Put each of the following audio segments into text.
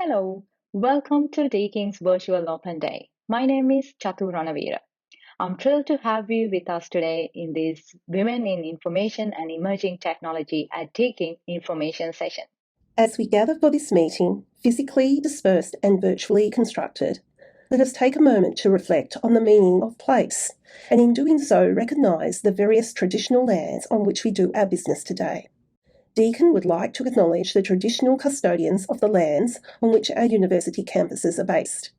Hello, welcome to Deakin's Virtual Open Day. My name is Chatu Ranavira. I'm thrilled to have you with us today in this Women in Information and Emerging Technology at Deakin information session. As we gather for this meeting, physically dispersed and virtually constructed, let us take a moment to reflect on the meaning of place, and in doing so, recognise the various traditional lands on which we do our business today. Deakin would like to acknowledge the traditional custodians of the lands on which our university campuses are based.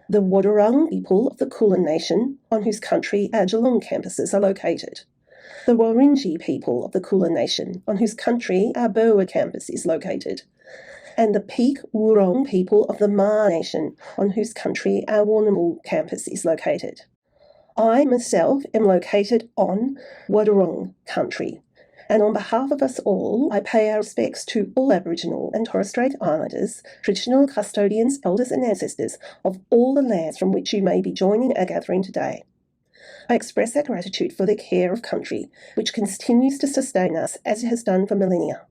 The Wadawurrung people of the Kulin Nation, on whose country our Geelong campuses are located. The Wurundjeri people of the Kulin Nation, on whose country our Burwood campus is located. And the Peak Wurrung people of the Maar Nation, on whose country our Warrnambool campus is located. I myself am located on Wadawurrung country, and on behalf of us all, I pay our respects to all Aboriginal and Torres Strait Islanders, traditional custodians, elders and ancestors of all the lands from which you may be joining our gathering today. I express our gratitude for the care of country, which continues to sustain us as it has done for millennia.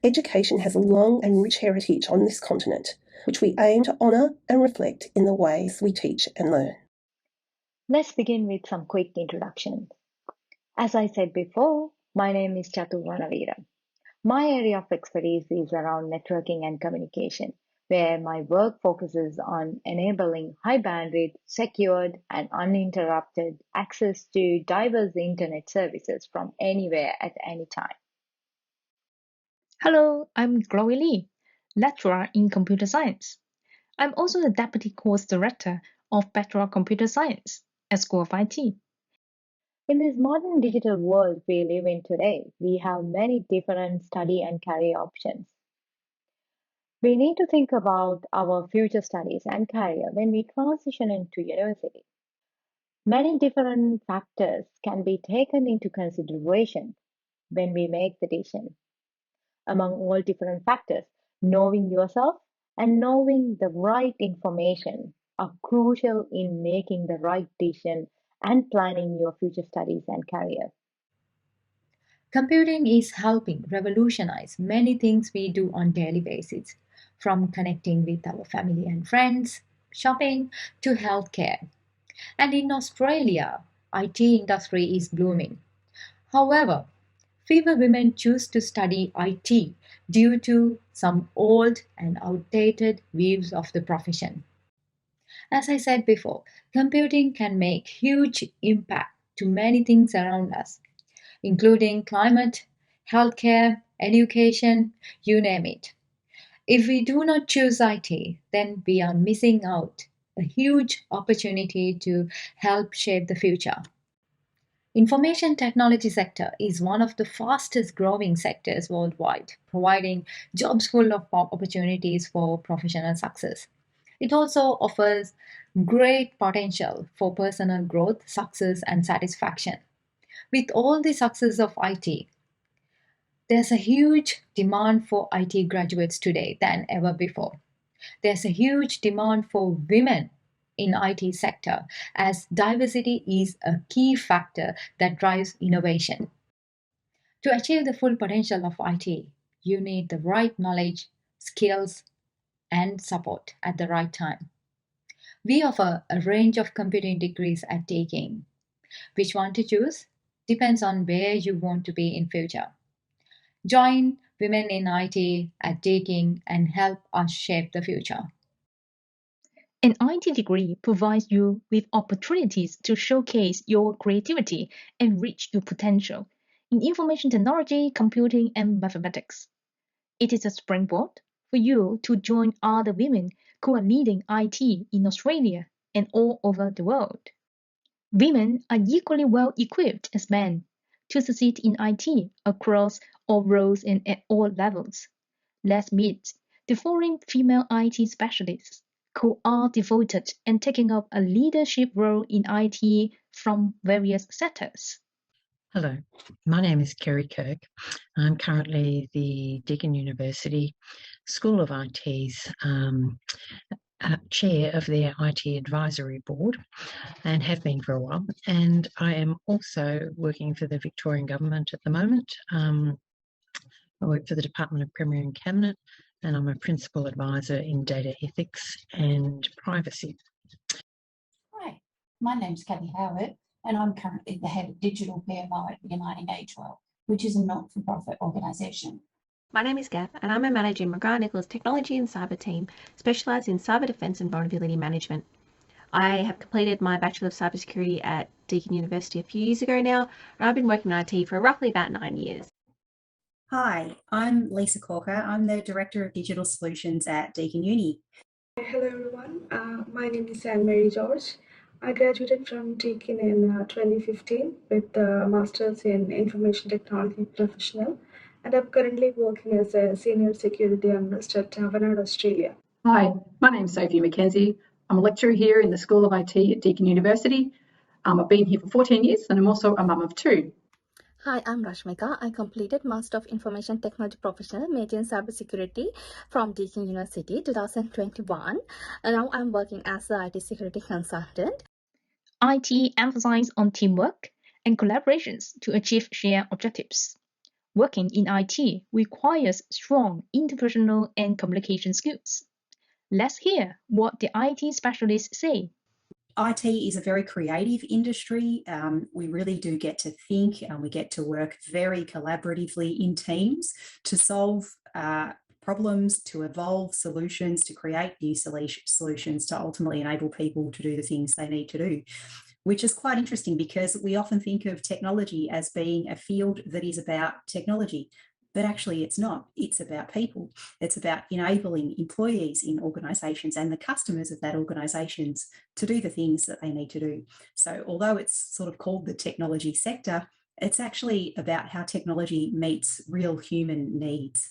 Education has a long and rich heritage on this continent, which we aim to honour and reflect in the ways we teach and learn. Let's begin with some quick introductions. As I said before, my name is Chatu Ranavira. My area of expertise is around networking and communication, where my work focuses on enabling high bandwidth, secured, and uninterrupted access to diverse internet services from anywhere at any time. Hello, I'm Chloe Lee, lecturer in computer science. I'm also the deputy course director of Bachelor of Computer Science at School of IT. In this modern digital world we live in today, we have many different study and career options. We need to think about our future studies and career when we transition into university. Many different factors can be taken into consideration when we make the decision. Among all different factors, knowing yourself and knowing the right information are crucial in making the right decision and planning your future studies and career. Computing is helping revolutionize many things we do on daily basis, from connecting with our family and friends, shopping to healthcare. And in Australia, IT industry is blooming. However, fewer women choose to study IT due to some old and outdated views of the profession. As I said before, computing can make huge impact to many things around us, including climate, healthcare, education, you name it. If we do not choose IT, then we are missing out a huge opportunity to help shape the future. Information technology sector is one of the fastest growing sectors worldwide, providing jobs full of opportunities for professional success. It also offers great potential for personal growth, success, and satisfaction. With all the success of IT, there's a huge demand for IT graduates today than ever before. There's a huge demand for women in IT sector as diversity is a key factor that drives innovation. To achieve the full potential of IT, you need the right knowledge, skills, and support at the right time. We offer a range of computing degrees at Deakin. Which one to choose depends on where you want to be in future. Join Women in IT at Deakin and help us shape the future. An IT degree provides you with opportunities to showcase your creativity and reach your potential in information technology, computing, and mathematics. It is a springboard for you to join other women who are leading IT in Australia and all over the world. Women are equally well equipped as men to succeed in IT across all roles and at all levels. Let's meet the foreign female IT specialists who are devoted and taking up a leadership role in IT from various sectors. Hello, my name is Kerry Kirk. I'm currently the Deakin University School of IT's chair of their IT advisory board and have been for a while. And I am also working for the Victorian Government at the moment. I work for the Department of Premier and Cabinet and I'm a principal advisor in data ethics and privacy. Hi, my name's Kathy Howard, and I'm currently the head of digital PMO at Uniting Age Well, which is a not-for-profit organisation. My name is Gav, and I'm a manager in McGrath Nichols Technology and Cyber team, specialised in cyber defence and vulnerability management. I have completed my Bachelor of Cybersecurity at Deakin University a few years ago now, and I've been working in IT for roughly about 9 years. Hi, I'm Lisa Corker. I'm the Director of Digital Solutions at Deakin Uni. Hello everyone, my name is Anne Mary George. I graduated from Deakin in 2015 with a Master's in Information Technology Professional, and I'm currently working as a Senior Security Analyst at Vanguard, Australia. Hi, my name's Sophie McKenzie. I'm a lecturer here in the School of IT at Deakin University. I've been here for 14 years and I'm also a mum of 2. Hi, I'm Rashmika. I completed Master of Information Technology Professional major in Cybersecurity from Deakin University 2021. And now I'm working as an IT security consultant. IT emphasizes on teamwork and collaborations to achieve shared objectives. Working in IT requires strong interpersonal and communication skills. Let's hear what the IT specialists say. IT is a very creative industry. We really do get to think and we get to work very collaboratively in teams to solve problems, to evolve solutions, to create new solutions to ultimately enable people to do the things they need to do, which is quite interesting because we often think of technology as being a field that is about technology. But actually it's not. It's about people. It's about enabling employees in organisations and the customers of that organisations to do the things that they need to do. So although it's sort of called the technology sector, it's actually about how technology meets real human needs.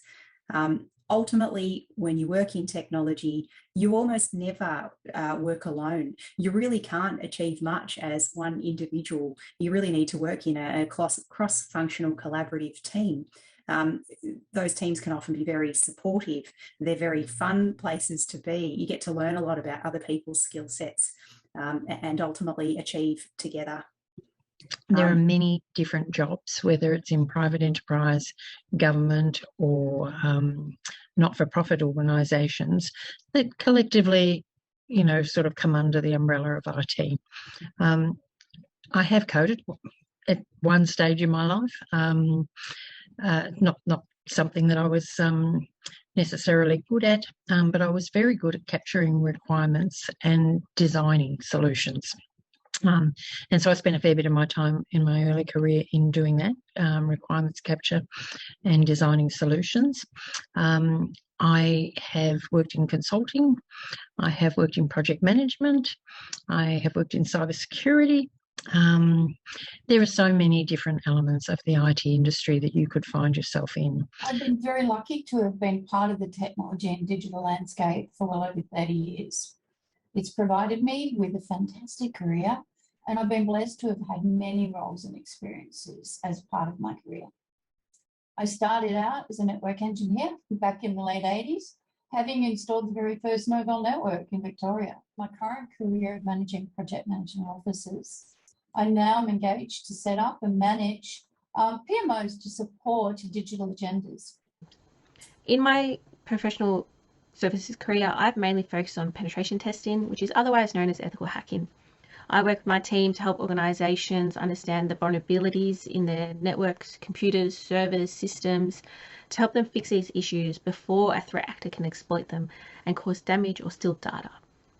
Ultimately, when you work in technology, you almost never work alone. You really can't achieve much as one individual. You really need to work in a cross-functional collaborative team. Those teams can often be very supportive. They're very fun places to be. You get to learn a lot about other people's skill sets and ultimately achieve together. There are many different jobs, whether it's in private enterprise, government, or not-for-profit organisations that collectively, sort of come under the umbrella of IT. I have coded at one stage in my life. Not something that I was necessarily good at, but I was very good at capturing requirements and designing solutions. And so I spent a fair bit of my time in my early career in doing that, requirements capture and designing solutions. I have worked in consulting. I have worked in project management. I have worked in cybersecurity. There are so many different elements of the IT industry that you could find yourself in. I've been very lucky to have been part of the technology and digital landscape for well over 30 years. It's provided me with a fantastic career, and I've been blessed to have had many roles and experiences as part of my career. I started out as a network engineer back in the late 80s, having installed the very first Novell network in Victoria. My current career of managing project management offices. I now am engaged to set up and manage PMOs to support digital agendas. In my professional services career, I've mainly focused on penetration testing, which is otherwise known as ethical hacking. I work with my team to help organisations understand the vulnerabilities in their networks, computers, servers, systems, to help them fix these issues before a threat actor can exploit them and cause damage or steal data.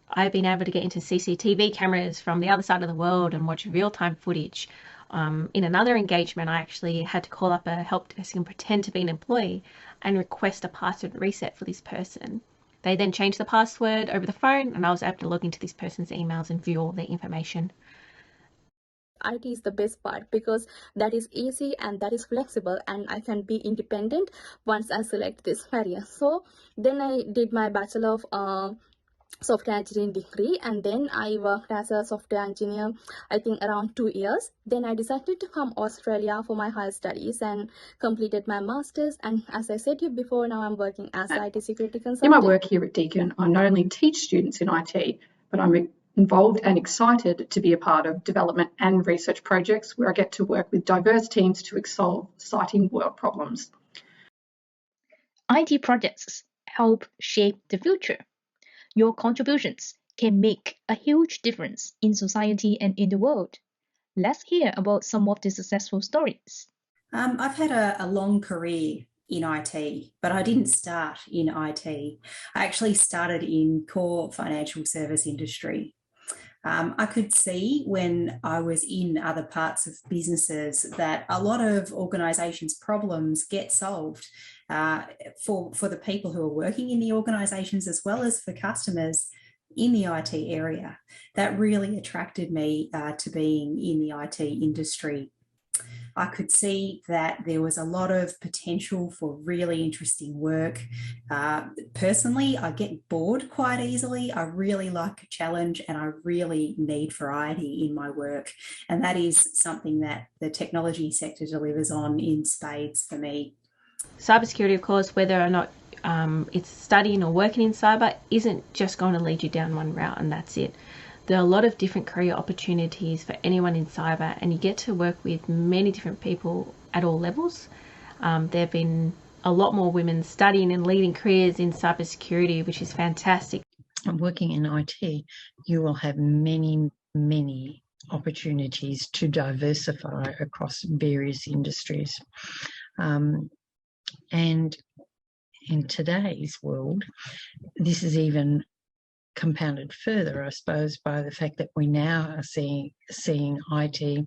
I've been able to get into CCTV cameras from the other side of the world and watch real-time footage. In another engagement, I actually had to call up a help desk and pretend to be an employee and request a password reset for this person. They then changed the password over the phone, and I was able to log into this person's emails and view all their information. IT is the best part because that is easy and that is flexible, and I can be independent once I select this career. So then I did my Bachelor of software engineering degree, and then I worked as a software engineer I think around 2 years. Then I decided to come Australia for my higher studies and completed my master's, and as I said to you before, now I'm working as an IT security consultant. In my work here at Deakin, I not only teach students in IT, but I'm involved and excited to be a part of development and research projects where I get to work with diverse teams to solve exciting world problems. IT projects help shape the future. Your contributions can make a huge difference in society and in the world. Let's hear about some of the successful stories. I've had a long career in IT, but I didn't start in IT. I actually started in core financial service industry. I could see when I was in other parts of businesses that a lot of organisations' problems get solved for the people who are working in the organisations as well as for customers in the IT area. That really attracted me to being in the IT industry. I could see that there was a lot of potential for really interesting work. Personally, I get bored quite easily. I really like a challenge and I really need variety in my work. And that is something that the technology sector delivers on in spades for me. Cybersecurity, of course, whether or not it's studying or working in cyber, isn't just going to lead you down one route and that's it. There are a lot of different career opportunities for anyone in cyber, and you get to work with many different people at all levels. There have been a lot more women studying and leading careers in cybersecurity, which is fantastic. Working in IT, you will have many, many opportunities to diversify across various industries. And in today's world, this is even compounded further, I suppose, by the fact that we now are seeing IT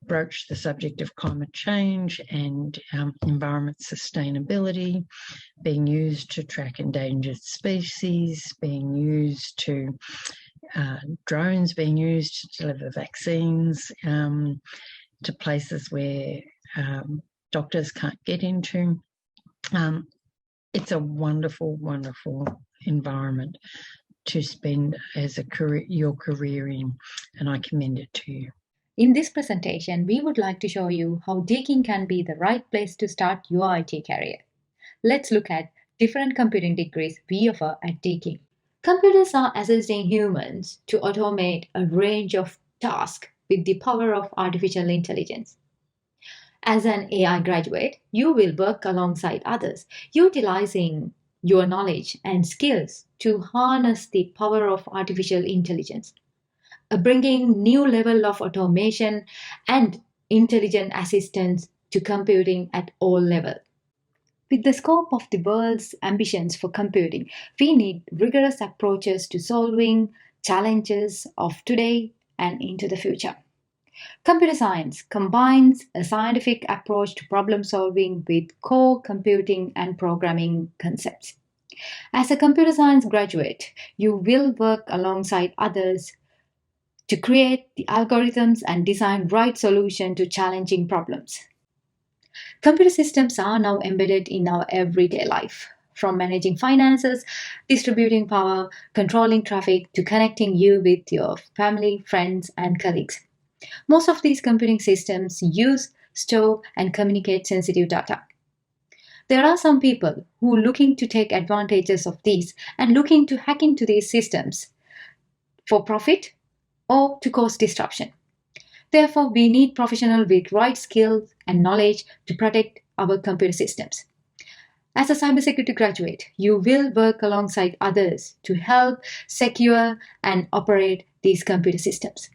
broach the subject of climate change and environment sustainability, being used to track endangered species, being used to drones being used to deliver vaccines to places where doctors can't get into. It's a wonderful, wonderful environment to spend as your career in, and I commend it to you. In this presentation, we would like to show you how Deakin can be the right place to start your IT career. Let's look at different computing degrees we offer at Deakin. Computers are assisting humans to automate a range of tasks with the power of artificial intelligence. As an AI graduate, you will work alongside others, utilizing your knowledge and skills to harness the power of artificial intelligence, bringing new level of automation and intelligent assistance to computing at all levels. With the scope of the world's ambitions for computing, we need rigorous approaches to solving challenges of today and into the future. Computer science combines a scientific approach to problem solving with core computing and programming concepts. As a computer science graduate, you will work alongside others to create the algorithms and design right solutions to challenging problems. Computer systems are now embedded in our everyday life, from managing finances, distributing power, controlling traffic, to connecting you with your family, friends, and colleagues. Most of these computing systems use, store, and communicate sensitive data. There are some people who are looking to take advantages of these and looking to hack into these systems for profit or to cause disruption. Therefore, we need professionals with right skills and knowledge to protect our computer systems. As a cybersecurity graduate, you will work alongside others to help secure and operate these computer systems.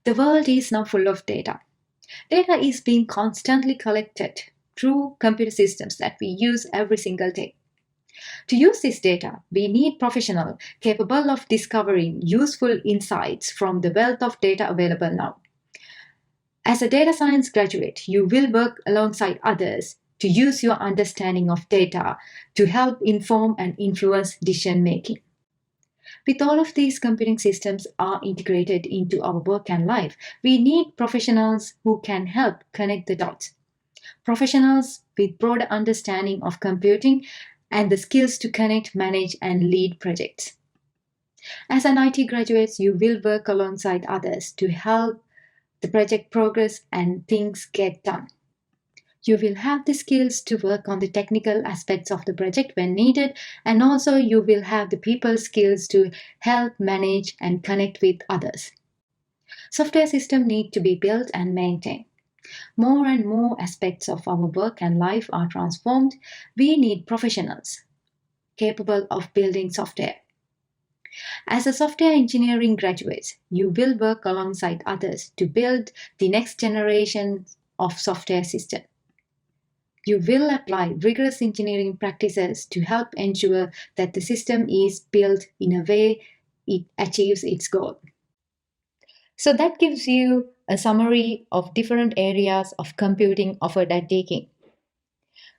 The world is now full of data. Data is being constantly collected through computer systems that we use every single day. To use this data, we need professionals capable of discovering useful insights from the wealth of data available now. As a data science graduate, you will work alongside others to use your understanding of data to help inform and influence decision making. With all of these computing systems are integrated into our work and life, we need professionals who can help connect the dots. Professionals with broader understanding of computing and the skills to connect, manage, and lead projects. As an IT graduate, you will work alongside others to help the project progress and things get done. You will have the skills to work on the technical aspects of the project when needed, and also you will have the people skills to help manage and connect with others. Software systems need to be built and maintained. More and more aspects of our work and life are transformed. We need professionals capable of building software. As a software engineering graduate, you will work alongside others to build the next generation of software system. You will apply rigorous engineering practices to help ensure that the system is built in a way it achieves its goal. So that gives you a summary of different areas of computing offered at Deakin.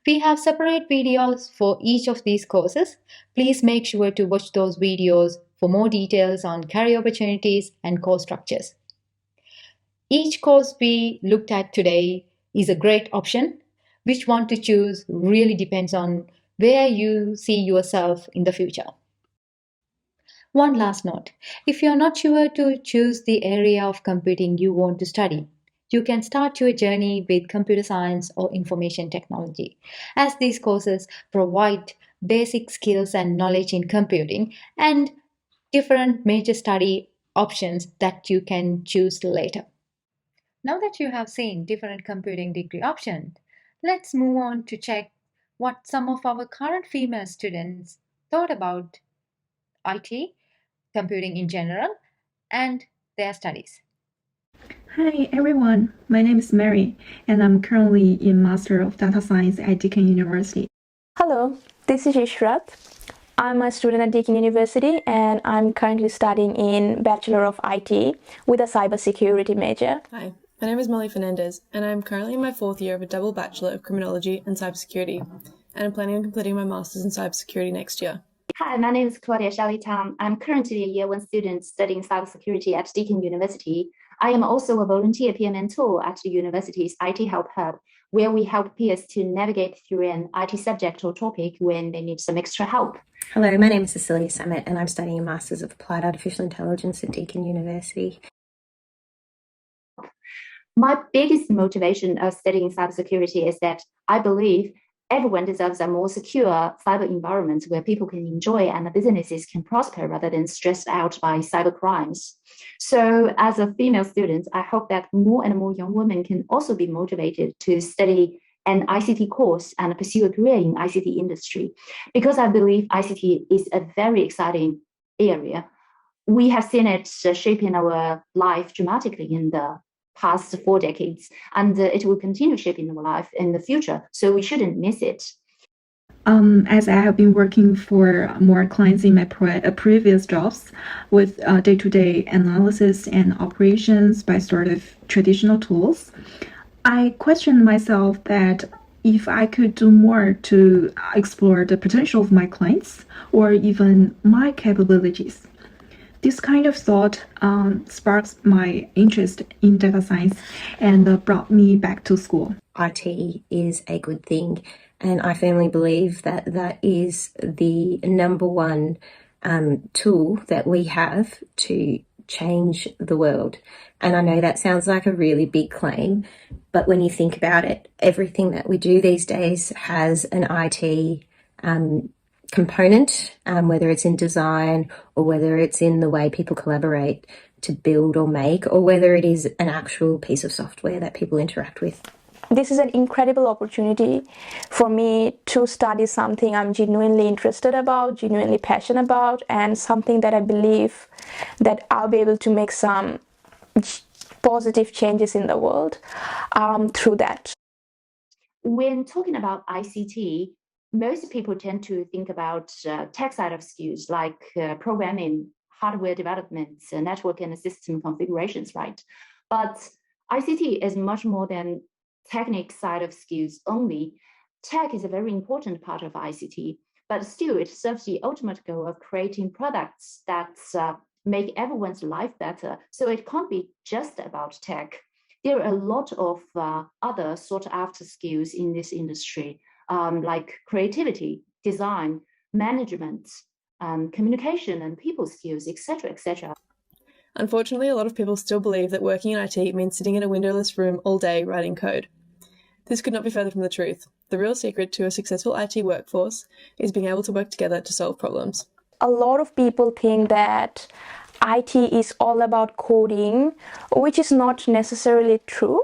We have separate videos for each of these courses. Please make sure to watch those videos for more details on career opportunities and course structures. Each course we looked at today is a great option. Which one to choose really depends on where you see yourself in the future. One last note, if you're not sure to choose the area of computing you want to study, you can start your journey with computer science or information technology, as these courses provide basic skills and knowledge in computing and different major study options that you can choose later. Now that you have seen different computing degree options, let's move on to check what some of our current female students thought about IT, computing in general, and their studies. Hi everyone, my name is Mary and I'm currently in Master of Data Science at Deakin University. Hello, this is Ishrat. I'm a student at Deakin University and I'm currently studying in Bachelor of IT with a cybersecurity major. Hi, my name is Molly Fernandez and I'm currently in my 4th year of a double Bachelor of Criminology and Cybersecurity, and I'm planning on completing my Masters in Cybersecurity next year. Hi, my name is Claudia Shelley Tam. I'm currently a Year 1 student studying cybersecurity at Deakin University. I am also a volunteer peer mentor at the university's IT Help Hub, where we help peers to navigate through an IT subject or topic when they need some extra help. Hello, my name is Cecilia Samet and I'm studying a Masters of Applied Artificial Intelligence at Deakin University. My biggest motivation of studying cybersecurity is that I believe everyone deserves a more secure cyber environment where people can enjoy and the businesses can prosper rather than stressed out by cyber crimes. So as a female student, I hope that more and more young women can also be motivated to study an ICT course and pursue a career in ICT industry, because I believe ICT is a very exciting area. We have seen it shaping our life dramatically in the past 4 decades, and it will continue shaping our life in the future, so we shouldn't miss it. As I have been working for more clients in my previous jobs with day-to-day analysis and operations by sort of traditional tools, I questioned myself that if I could do more to explore the potential of my clients or even my capabilities. This kind of thought sparks my interest in data science and brought me back to school. IT is a good thing, and I firmly believe that that is the number one tool that we have to change the world. And I know that sounds like a really big claim, but when you think about it, everything that we do these days has an IT component, whether it's in design or whether it's in the way people collaborate to build or make, or whether it is an actual piece of software that people interact with. This is an incredible opportunity for me to study something I'm genuinely interested about, genuinely passionate about, and something that I believe that I'll be able to make some positive changes in the world through that. When talking about ICT, most people tend to think about tech side of skills like programming, hardware development, network and system configurations, right? But ICT is much more than technical side of skills only. Tech is a very important part of ICT, but still it serves the ultimate goal of creating products that make everyone's life better. So it can't be just about tech. There are a lot of other sought after skills in this industry, like creativity, design, management, communication and people skills, etc., etc. Unfortunately, a lot of people still believe that working in IT means sitting in a windowless room all day writing code. This could not be further from the truth. The real secret to a successful IT workforce is being able to work together to solve problems. A lot of people think that IT is all about coding, which is not necessarily true.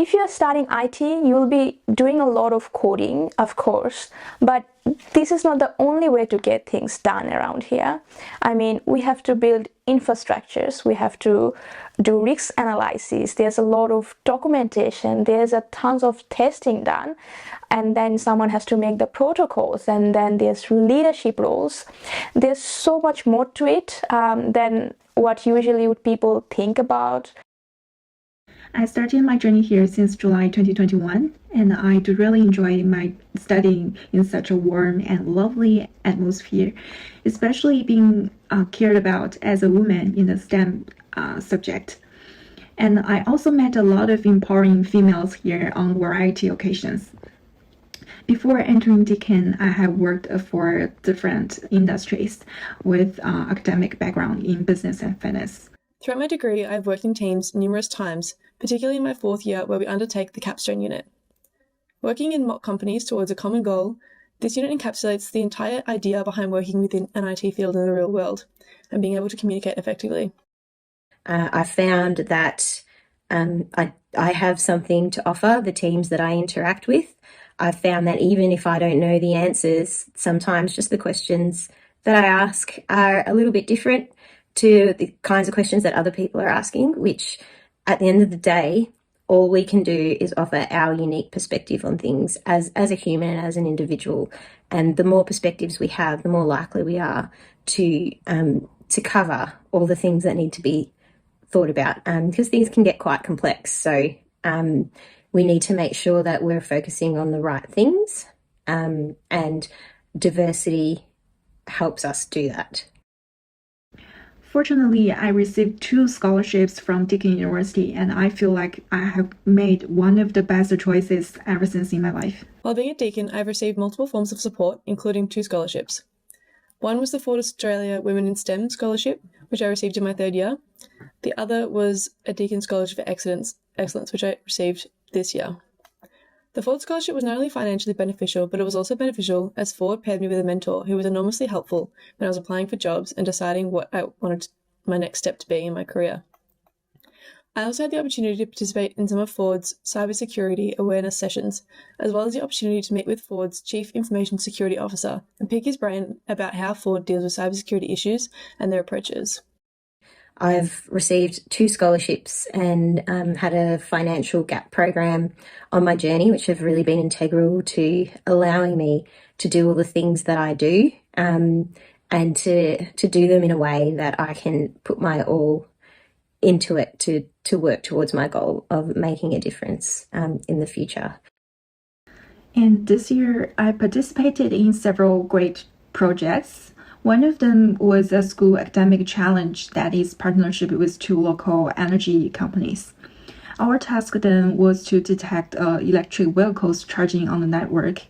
if you're studying IT, you'll be doing a lot of coding, of course, but this is not the only way to get things done around here. I mean, we have to build infrastructures, we have to do risk analysis, there's a lot of documentation, there's a tons of testing done, and then someone has to make the protocols, and then there's leadership roles. There's so much more to it than what usually would people think about. I started my journey here since July 2021, and I do really enjoy my studying in such a warm and lovely atmosphere, especially being cared about as a woman in the STEM subject. And I also met a lot of empowering females here on variety occasions. Before entering Deakin, I have worked for different industries with academic background in business and finance. Throughout my degree, I've worked in teams numerous times, particularly in my 4th year where we undertake the capstone unit. Working in mock companies towards a common goal, this unit encapsulates the entire idea behind working within an IT field in the real world and being able to communicate effectively. I found that I have something to offer the teams that I interact with. I've found that even if I don't know the answers, sometimes just the questions that I ask are a little bit different to the kinds of questions that other people are asking, which at the end of the day, all we can do is offer our unique perspective on things as a human, as an individual. And the more perspectives we have, the more likely we are to cover all the things that need to be thought about, because things can get quite complex. So we need to make sure that we're focusing on the right things, and diversity helps us do that. Fortunately, I received 2 scholarships from Deakin University, and I feel like I have made one of the best choices ever since in my life. While being at Deakin, I've received multiple forms of support, including 2 scholarships. One was the Ford Australia Women in STEM Scholarship, which I received in my 3rd year. The other was a Deakin Scholarship for Excellence, which I received this year. The Ford Scholarship was not only financially beneficial, but it was also beneficial as Ford paired me with a mentor who was enormously helpful when I was applying for jobs and deciding what I wanted my next step to be in my career. I also had the opportunity to participate in some of Ford's cybersecurity awareness sessions, as well as the opportunity to meet with Ford's Chief Information Security Officer and pick his brain about how Ford deals with cybersecurity issues and their approaches. I've received 2 scholarships and had a financial gap program on my journey, which have really been integral to allowing me to do all the things that I do, and to do them in a way that I can put my all into it to work towards my goal of making a difference in the future. And this year, I participated in several great projects. One of them was a school academic challenge that is partnership with 2 local energy companies. Our task then was to detect electric vehicles charging on the network.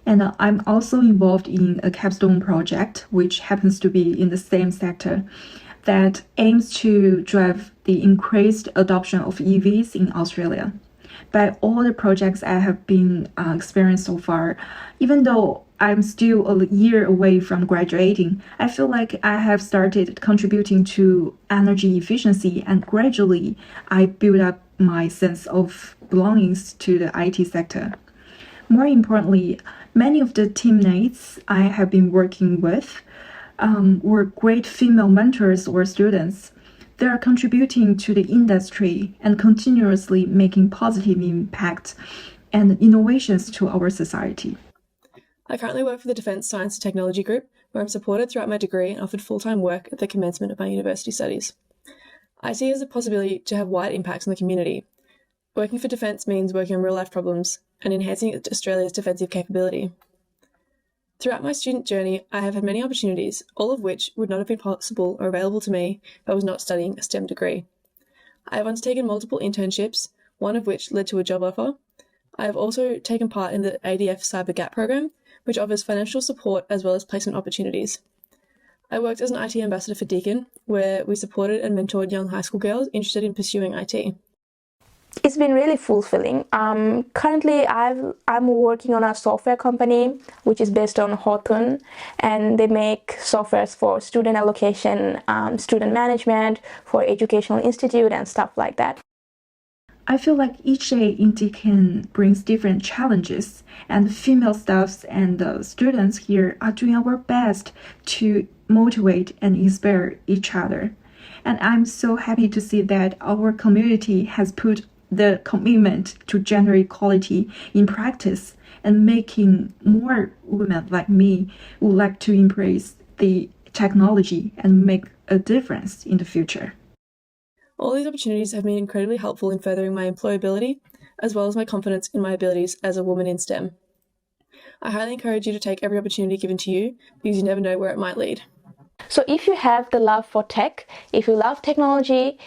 And I'm also involved in a capstone project, which happens to be in the same sector, that aims to drive the increased adoption of EVs in Australia. By all the projects I have been experienced so far, even though I'm still a year away from graduating, I feel like I have started contributing to energy efficiency, and gradually I build up my sense of belongings to the IT sector. More importantly, many of the teammates I have been working with were great female mentors or students. They are contributing to the industry and continuously making positive impact and innovations to our society. I currently work for the Defence Science and Technology Group, where I'm supported throughout my degree and offered full-time work at the commencement of my university studies. I see it as a possibility to have wide impacts on the community. Working for Defence means working on real-life problems and enhancing Australia's defensive capability. Throughout my student journey, I have had many opportunities, all of which would not have been possible or available to me if I was not studying a STEM degree. I have undertaken multiple internships, one of which led to a job offer. I have also taken part in the ADF Cyber Gap program, which offers financial support as well as placement opportunities. I worked as an IT ambassador for Deakin, where we supported and mentored young high school girls interested in pursuing IT. It's been really fulfilling. Currently, I'm working on a software company which is based on Hawthorne, and they make softwares for student allocation, student management, for educational institute and stuff like that. I feel like each day in Deakin brings different challenges, and female staffs and students here are doing our best to motivate and inspire each other. And I'm so happy to see that our community has put the commitment to gender equality in practice and making more women like me who would like to embrace the technology and make a difference in the future. All these opportunities have been incredibly helpful in furthering my employability, as well as my confidence in my abilities as a woman in STEM. I highly encourage you to take every opportunity given to you, because you never know where it might lead. So if you have the love for tech, if you love technology,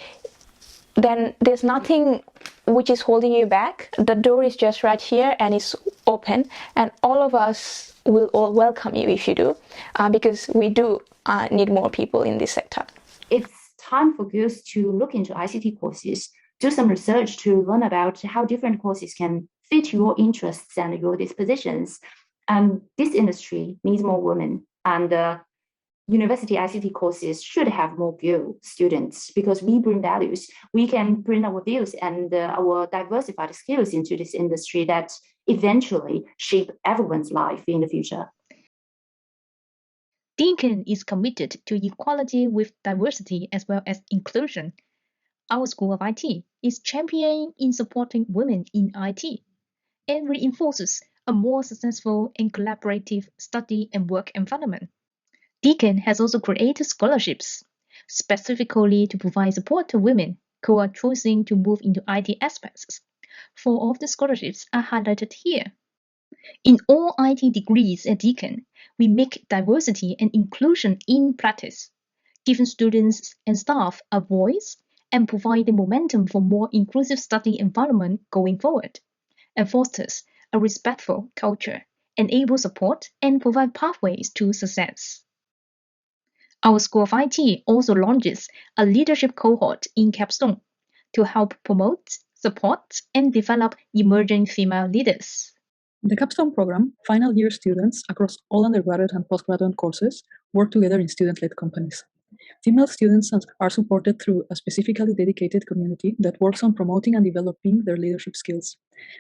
then there's nothing which is holding you back. The door is just right here and it's open, and all of us will all welcome you if you do, because we do need more people in this sector. It's time for girls to look into ICT courses, do some research to learn about how different courses can fit your interests and your dispositions. And this industry needs more women, and university ICT courses should have more girl students, because we bring values. We can bring our views and our diversified skills into this industry that eventually shape everyone's life in the future. Deakin is committed to equality with diversity as well as inclusion. Our School of IT is championing in supporting women in IT and reinforces a more successful and collaborative study and work environment. Deakin has also created scholarships specifically to provide support to women who are choosing to move into IT aspects. 4 of the scholarships are highlighted here. In all IT degrees at Deakin, we make diversity and inclusion in practice, giving students and staff a voice and providing momentum for more inclusive study environment going forward, and fosters a respectful culture, enable support, and provide pathways to success. Our School of IT also launches a leadership cohort in Capstone to help promote, support, and develop emerging female leaders. In the Capstone program, final year students across all undergraduate and postgraduate courses work together in student-led companies. Female students are supported through a specifically dedicated community that works on promoting and developing their leadership skills.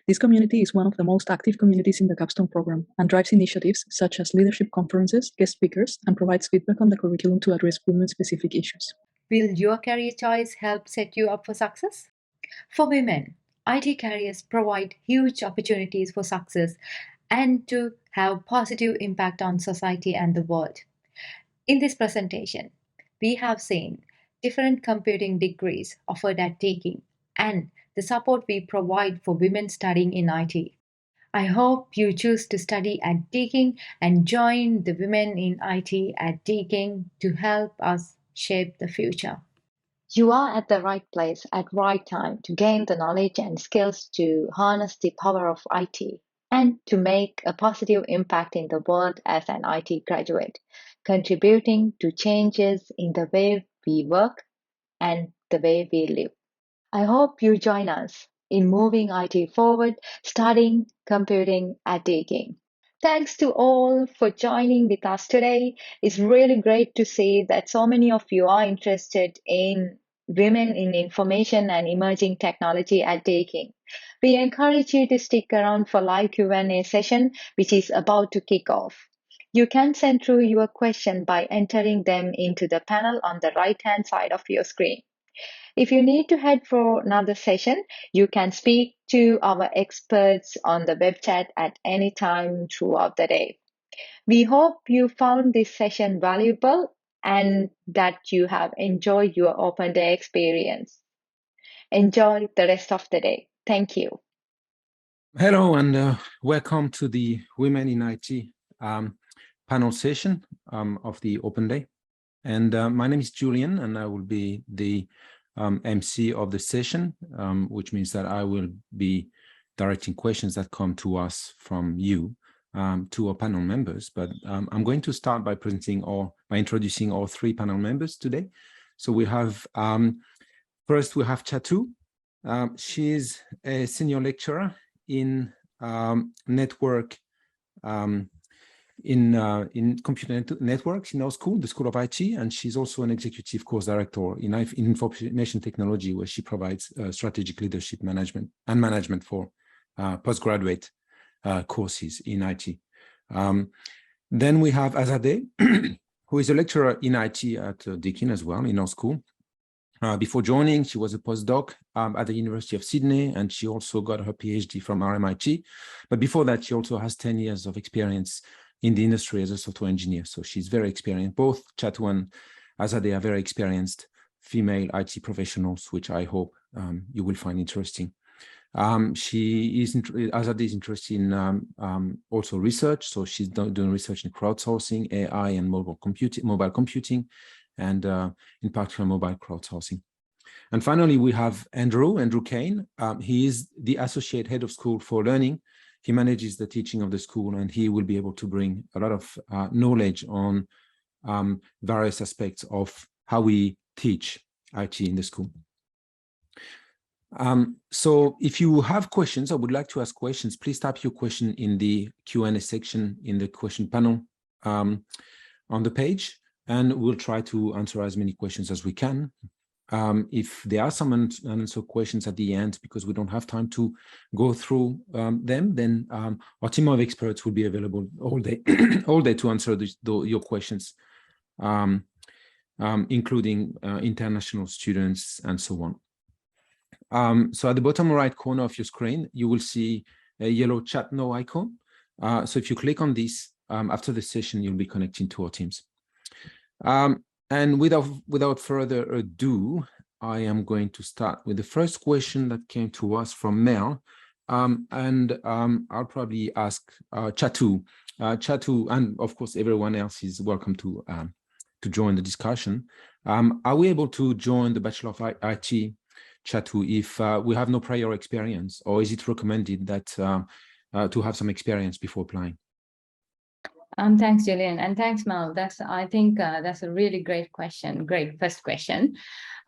This community is one of the most active communities in the Capstone program and drives initiatives such as leadership conferences, guest speakers, and provides feedback on the curriculum to address women-specific issues. Will your career choice help set you up for success? For women, IT careers provide huge opportunities for success and to have positive impact on society and the world. In this presentation, we have seen different computing degrees offered at Deakin and the support we provide for women studying in IT. I hope you choose to study at Deakin and join the women in IT at Deakin to help us shape the future. You are at the right place at right time to gain the knowledge and skills to harness the power of IT and to make a positive impact in the world as an IT graduate, contributing to changes in the way we work and the way we live. I hope you join us in moving IT forward, studying computing at Deakin. Thanks to all for joining with us today. It's really great to see that so many of you are interested in women in information and emerging technology at Deakin. We encourage you to stick around for live Q&A session, which is about to kick off. You can send through your question by entering them into the panel on the right-hand side of your screen. If you need to head for another session, you can speak to our experts on the web chat at any time throughout the day. We hope you found this session valuable and that you have enjoyed your open day experience. Enjoy the rest of the day. Thank you. Hello and welcome to the Women in IT panel session of the Open Day. And my name is Julian and I will be the MC of the session, which means that I will be directing questions that come to us from you to our panel members. But I'm going to start by introducing all 3 panel members today. So we have first we have Chatu. She's a senior lecturer in network in computer networks in our school, the School of IT, and she's also an executive course director in information technology, where she provides strategic leadership management for postgraduate courses in IT. Then we have Azadeh, who is a lecturer in IT at Deakin as well, in our school. Before joining, she was a postdoc at the University of Sydney, and she also got her PhD from RMIT. But before that, she also has 10 years of experience in the industry as a software engineer. So she's very experienced. Both Chatu and Azadeh are very experienced female IT professionals, which I hope you will find interesting. Azadeh is interested in also research. So she's doing research in crowdsourcing, AI, and mobile computing, and in particular mobile crowdsourcing. And finally, we have Andrew Kane. He is the Associate Head of School for Learning. He manages the teaching of the school, and he will be able to bring a lot of knowledge on various aspects of how we teach IT in the school. So if you have questions, I would like to ask questions, please type your question in the Q&A section in the question panel on the page, and we'll try to answer as many questions as we can. If there are some unanswered questions at the end, because we don't have time to go through them, then our team of experts will be available all day, all day to answer your questions, including international students and so on. So at the bottom right corner of your screen, you will see a yellow chat now icon. So if you click on this, after the session, you'll be connecting to our teams. And without further ado, I am going to start with the first question that came to us from Mel. I'll probably ask Chatu, and of course, everyone else is welcome to join the discussion. Are we able to join the Bachelor of IT, Chatu, if we have no prior experience, or is it recommended that to have some experience before applying? Thanks, Julian, and thanks, Mel. I think that's a really great question. Great first question.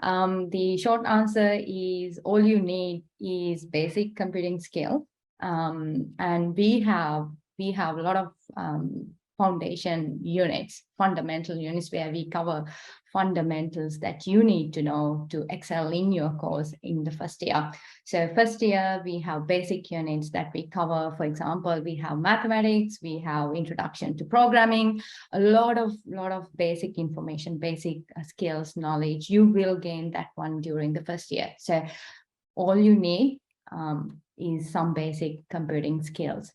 The short answer is all you need is basic computing skill, and we have a lot of foundation units, fundamental units, where we cover fundamentals that you need to know to excel in your course in the first year. So first year, we have basic units that we cover. For example, we have mathematics, we have introduction to programming, a lot of basic information, basic skills, knowledge. You will gain that one during the first year. So all you need is some basic computing skills.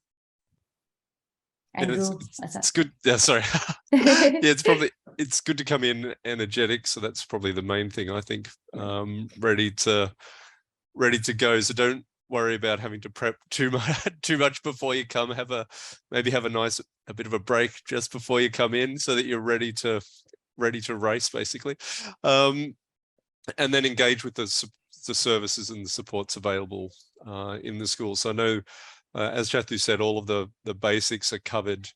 Andrew, it's good. Yeah, sorry. Yeah, it's good to come in energetic. So that's probably the main thing, I think. Ready to go. So don't worry about having to prep too much before you come. Maybe have a bit of a break just before you come in, so that you're ready to race, basically. And then engage with the services and the supports available in the school. So I know, as Chatu said, all of the basics are covered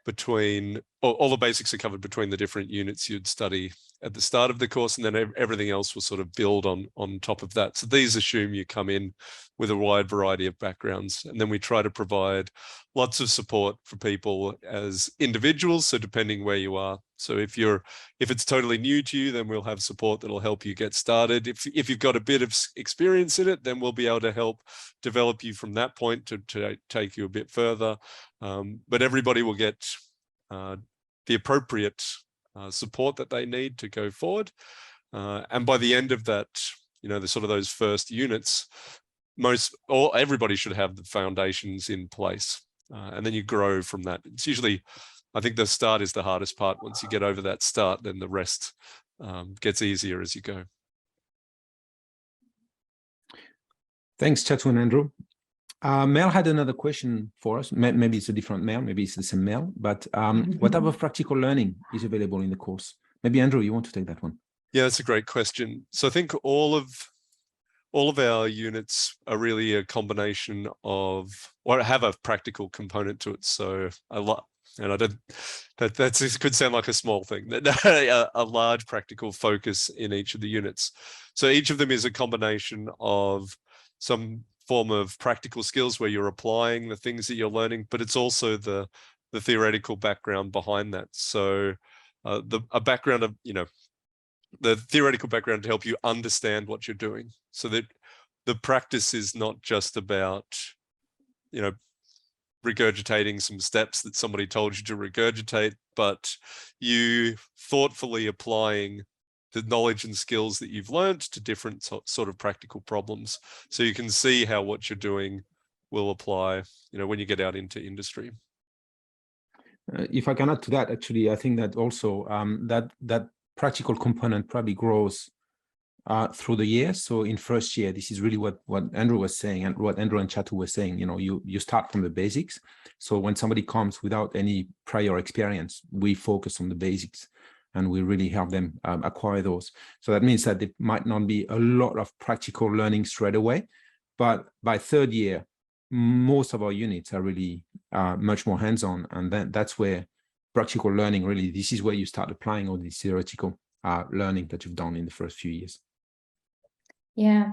between the different units you'd study at the start of the course, and then everything else will sort of build on top of that. So these assume you come in with a wide variety of backgrounds, and then we try to provide lots of support for people as individuals. So depending where you are, so if it's totally new to you, then we'll have support that'll help you get started. If you've got a bit of experience in it, then we'll be able to help develop you from that point to take you a bit further. But everybody will get the appropriate support that they need to go forward. And by the end of that, the sort of those first units, everybody should have the foundations in place. And then you grow from that. It's usually, I think the start is the hardest part. Once you get over that start, then the rest gets easier as you go. Thanks, Chatu and Andrew. Mel had another question for us. Maybe it's a different Mel, maybe it's the same Mel, but what type of practical learning is available in the course? Maybe Andrew, you want to take that one? Yeah, that's a great question. So I think all of our units are really a combination of, or have a practical component to it. So a lot, and that could sound like a small thing, a large practical focus in each of the units. So each of them is a combination of some form of practical skills where you're applying the things that you're learning, but it's also the the theoretical background behind that. So a background of, the theoretical background to help you understand what you're doing, so that the practice is not just about, regurgitating some steps that somebody told you to regurgitate, but you thoughtfully applying the knowledge and skills that you've learned to different sort of practical problems. So you can see how what you're doing will apply, when you get out into industry. If I can add to that, actually, I think that also that practical component probably grows through the year. So in first year, this is really what Andrew was saying, and what Andrew and Chatu were saying. You start from the basics. So when somebody comes without any prior experience, we focus on the basics, and we really help them acquire those. So that means that there might not be a lot of practical learning straight away, but by third year, most of our units are really much more hands-on, and then that's where practical learning really, this is where you start applying all this theoretical learning that you've done in the first few years. Yeah,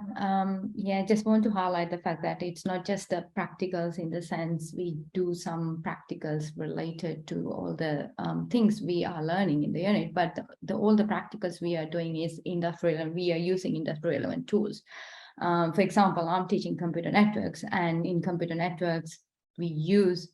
just want to highlight the fact that it's not just the practicals, in the sense we do some practicals related to all the things we are learning in the unit, but all the practicals we are doing is industrial, and we are using industry relevant tools. For example, I'm teaching computer networks, and in computer networks, we use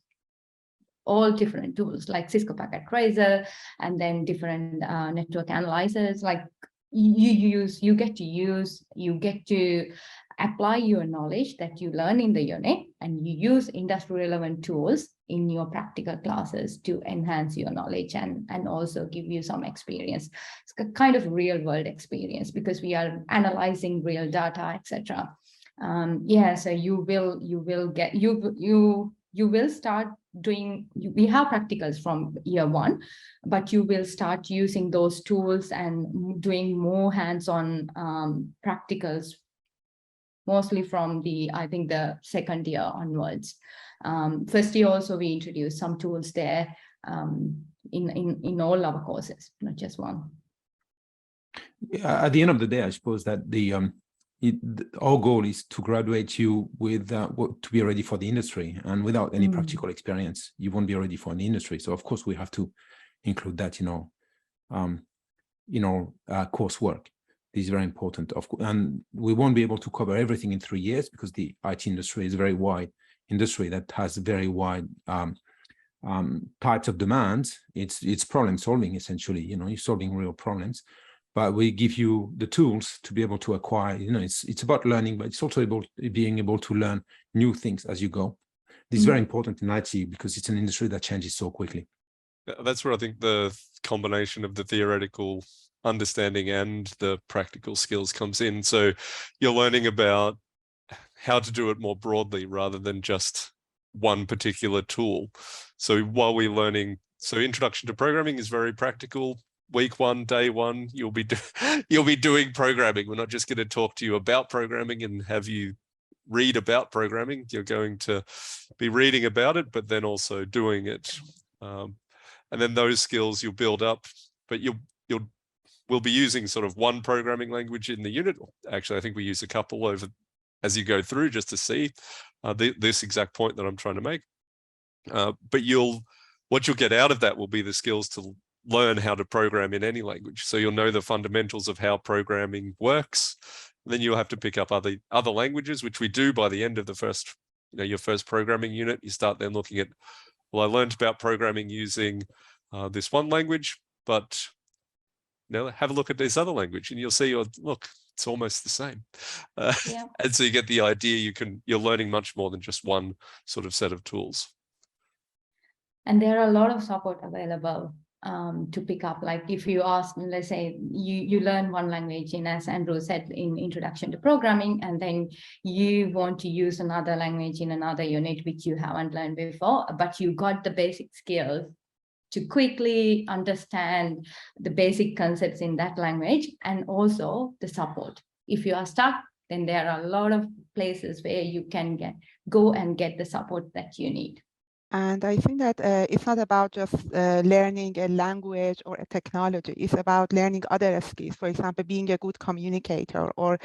all different tools like Cisco Packet Tracer, and then different network analyzers. Like you get to apply your knowledge that you learn in the unit, and you use industry relevant tools in your practical classes to enhance your knowledge and also give you some experience. It's a kind of real world experience, because we are analyzing real data, etc. So you will start doing, we have practicals from year one, but you will start using those tools and doing more hands-on practicals, mostly from I think the second year onwards. First year also, we introduced some tools there in all our courses, not just one. At the end of the day, I suppose that our goal is to graduate you with to be ready for the industry, and without any practical experience, you won't be ready for the industry. So of course we have to include that in our coursework. This is very important, and we won't be able to cover everything in 3 years, because the IT industry is a very wide industry that has very wide types of demands. It's problem solving, essentially. You're solving real problems. But we give you the tools to be able to acquire. It's about learning, but it's also being able to learn new things as you go. This is very important in IT, because it's an industry that changes so quickly. That's where I think the combination of the theoretical understanding and the practical skills comes in. So you're learning about how to do it more broadly rather than just one particular tool. So while we're learning, so introduction to programming is very practical. Week one, day one, you'll be doing programming. We're not just going to talk to you about programming and have you read about programming. You're going to be reading about it, but then also doing it. And then those skills you'll build up, but we'll be using sort of one programming language in the unit. Actually, I think we use a couple over as you go through, just to see this exact point that I'm trying to make. But what you'll get out of that will be the skills to learn how to program in any language. So you'll know the fundamentals of how programming works. And then you'll have to pick up other languages, which we do by the end of the first, your first programming unit. You start then looking at, well, I learned about programming using this one language, but have a look at this other language, and you'll see, look, it's almost the same. And so you get the idea. You're learning much more than just one sort of set of tools. And there are a lot of support available to pick up. Like if you ask, let's say you learn one language as Andrew said, in introduction to programming, and then you want to use another language in another unit which you haven't learned before, but you got the basic skills to quickly understand the basic concepts in that language, and also the support. If you are stuck, then there are a lot of places where you can go and get the support that you need. And I think that it's not about just learning a language or a technology. It's about learning other skills. For example, being a good communicator or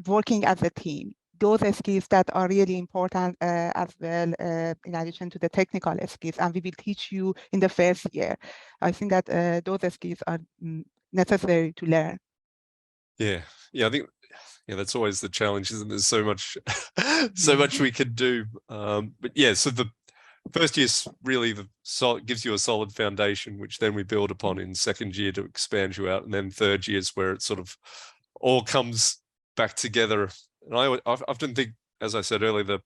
working as a team. those skills that are really important as well, in addition to the technical skills, and we will teach you in the first year. I think that those skills are necessary to learn. Yeah, I think that's always the challenge, isn't there? There's so much, so much we could do. But yeah, so the first year's really gives you a solid foundation, which then we build upon in second year to expand you out, and then third year is where it sort of all comes back together. And I often think, as I said earlier, the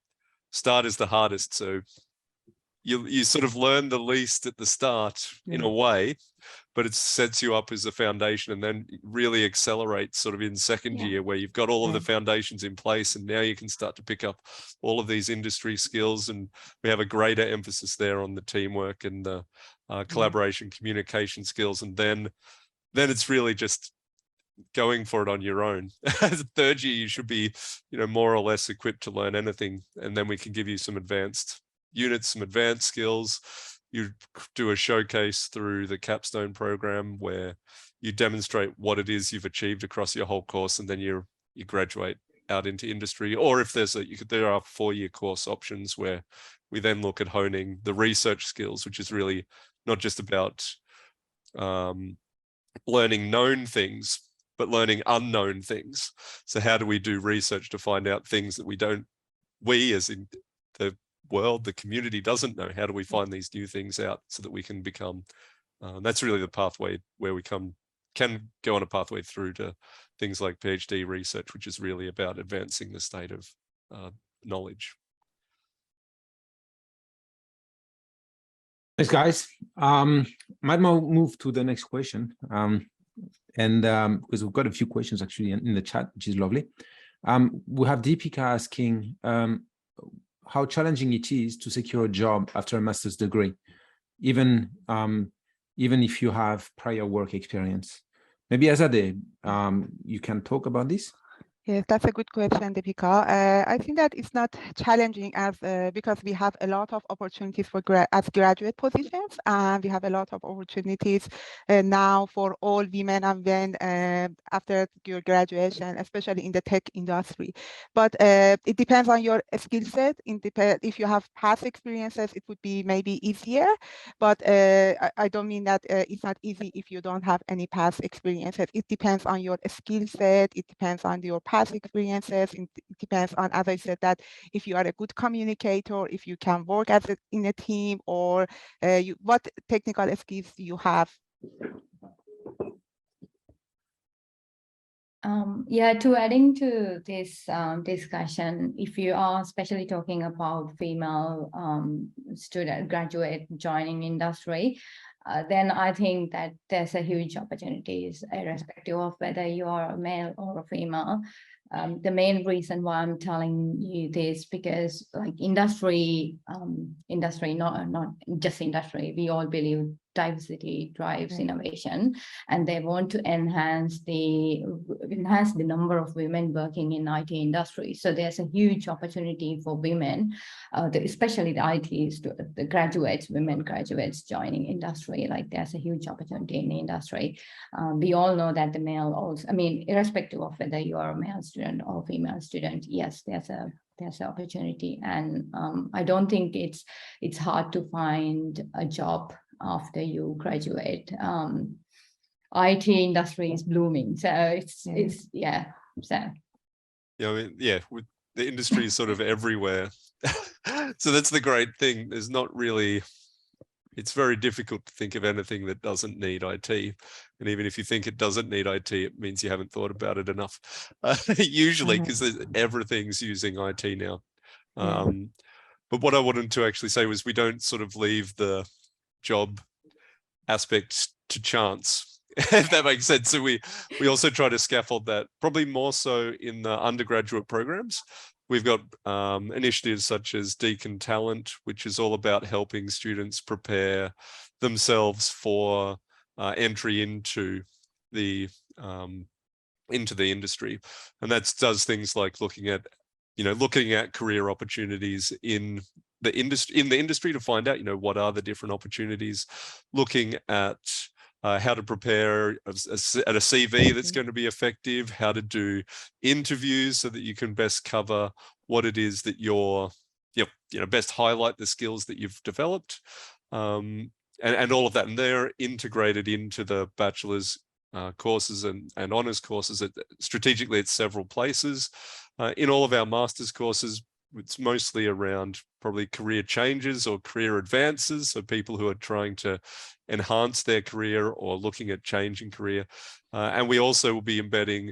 start is the hardest. So you sort of learn the least at the start in a way, but it sets you up as a foundation, and then really accelerates sort of in second year, where you've got all of the foundations in place, and now you can start to pick up all of these industry skills. And we have a greater emphasis there on the teamwork and the collaboration, communication skills. And then it's really just going for it on your own. As a third year, you should be, more or less equipped to learn anything, and then we can give you some advanced units, some advanced skills. You do a showcase through the capstone program where you demonstrate what it is you've achieved across your whole course, and then you graduate out into industry. Or if there are 4-year course options where we then look at honing the research skills, which is really not just about learning known things, but learning unknown things. So how do we do research to find out things that we as in the world, the community doesn't know? How do we find these new things out so that we can become, that's really the pathway where we can go on a pathway through to things like PhD research, which is really about advancing the state of knowledge. Thanks, guys. Might move to the next question. Because we've got a few questions actually in the chat, which is lovely. We have Deepika asking how challenging it is to secure a job after a master's degree, even if you have prior work experience. Maybe Azadeh, you can talk about this. Yes, that's a good question, Deepika. I think that it's not challenging because we have a lot of opportunities for as graduate positions, and we have a lot of opportunities now for all women and men after your graduation, especially in the tech industry. But it depends on your skill set. If you have past experiences, it would be maybe easier. But I don't mean that it's not easy if you don't have any past experiences. It depends on your skill set. It depends on your past experiences. It depends on, as I said, that if you are a good communicator, if you can work in a team, or what technical skills you have. To adding to this discussion, if you are especially talking about female graduate joining industry, then I think that there's a huge opportunities irrespective of whether you are a male or a female. The main reason why I'm telling you this, because like industry, not just industry, we all believe diversity drives innovation, and they want to enhance the number of women working in IT industry. So there's a huge opportunity for women, especially the ITs, the graduates, women graduates joining industry. Like there's a huge opportunity in the industry. We all know that the male also, irrespective of whether you are a male student or female student, yes, there's an opportunity. And I don't think it's hard to find a job after you graduate. IT industry is blooming, so it's the industry is sort of everywhere. So that's the great thing. There's not really, it's very difficult to think of anything that doesn't need IT. And even if you think it doesn't need IT, it means you haven't thought about it enough. Usually, because everything's using IT now. But what I wanted to actually say was we don't sort of leave the job aspect to chance, if that makes sense. So we also try to scaffold that, probably more so in the undergraduate programs. We've got initiatives such as Deakin Talent, which is all about helping students prepare themselves for entry into the industry, and that does things like looking at career opportunities in the industry to find out what are the different opportunities, looking at how to prepare a CV that's going to be effective, how to do interviews so that you can best cover what it is that you're, best highlight the skills that you've developed, and all of that. And they're integrated into the bachelor's courses and honours courses. Strategically, it's several places. In all of our master's courses, it's mostly around probably career changes or career advances. So people who are trying to enhance their career or looking at changing career. And we also will be embedding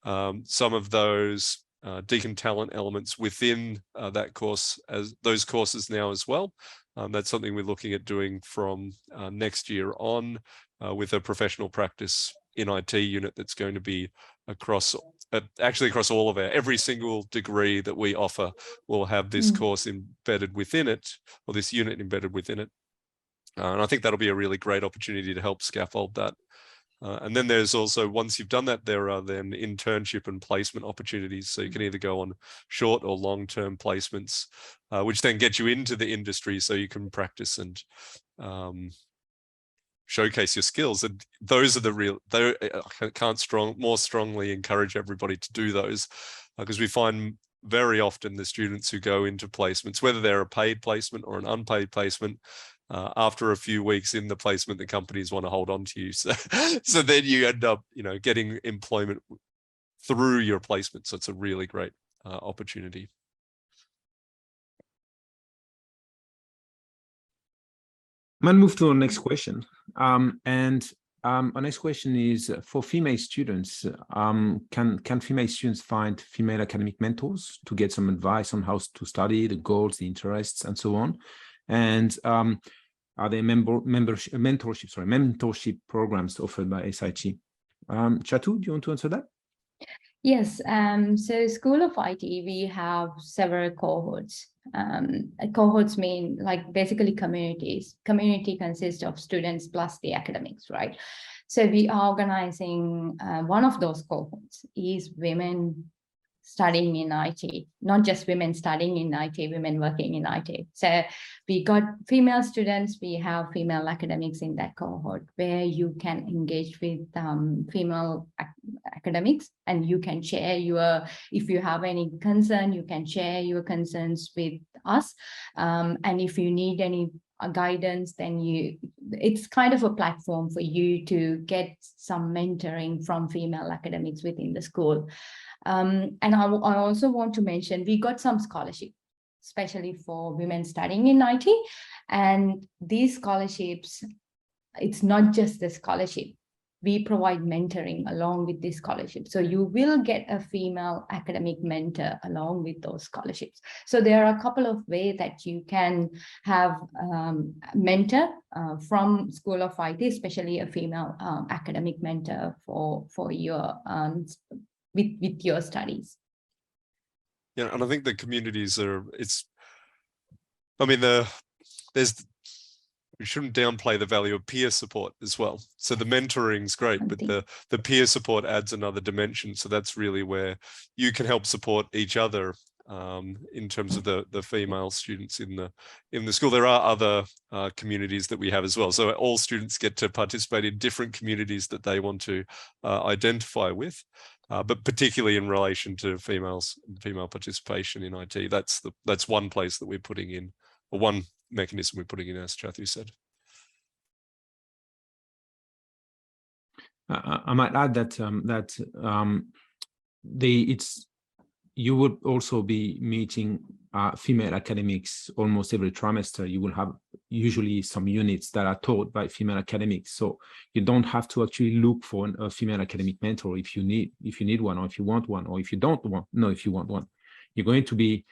some of those Deakin Talent elements within that course, as those courses now as well. That's something we're looking at doing from next year on with a professional practice in IT unit that's going to be across all of every single degree that we offer will have this course embedded within it, or this unit embedded within it. And I think that'll be a really great opportunity to help scaffold that. And then there's also, once you've done that, there are then internship and placement opportunities. So you can either go on short or long-term placements, which then get you into the industry so you can practice and showcase your skills. And those are the real, I can't more strongly encourage everybody to do those, because we find very often the students who go into placements, whether they're a paid placement or an unpaid placement, after a few weeks in the placement, the companies want to hold on to you. So then you end up, getting employment through your placement. So it's a really great opportunity. I'm going to move to our next question. Our next question is for female students. Can female students find female academic mentors to get some advice on how to study, the goals, the interests, and so on? And are there mentorship programs offered by SIT? Chatu, do you want to answer that? Yes, so School of IT, we have several cohorts. Cohorts mean like basically communities. Community consists of students plus the academics, right? So we are organizing, one of those cohorts is women studying in IT, not just women studying in IT, women working in IT. So we got female students, we have female academics in that cohort where you can engage with female academics, and you can share if you have any concern, you can share your concerns with us. And if you need any guidance, then it's kind of a platform for you to get some mentoring from female academics within the school. And I also want to mention, we got some scholarship, especially for women studying in IT. And these scholarships, it's not just the scholarship. We provide mentoring along with this scholarship. So you will get a female academic mentor along with those scholarships. So there are a couple of ways that you can have mentor from School of IT, especially a female academic mentor for your with your studies. Yeah, and I think the communities we shouldn't downplay the value of peer support as well. So the mentoring's great, but the peer support adds another dimension. So that's really where you can help support each other in terms of the female students in the school. There are other communities that we have as well. So all students get to participate in different communities that they want to identify with. But particularly in relation to female participation in IT, that's one place that we're putting in, or one mechanism we're putting in, as Chathu said. I might add that you would also be meeting female academics almost every trimester. You will have usually some units that are taught by female academics, so you don't have to actually look for a female academic mentor if you need one, or if you want one, or if you don't want, if you want one. You're going to be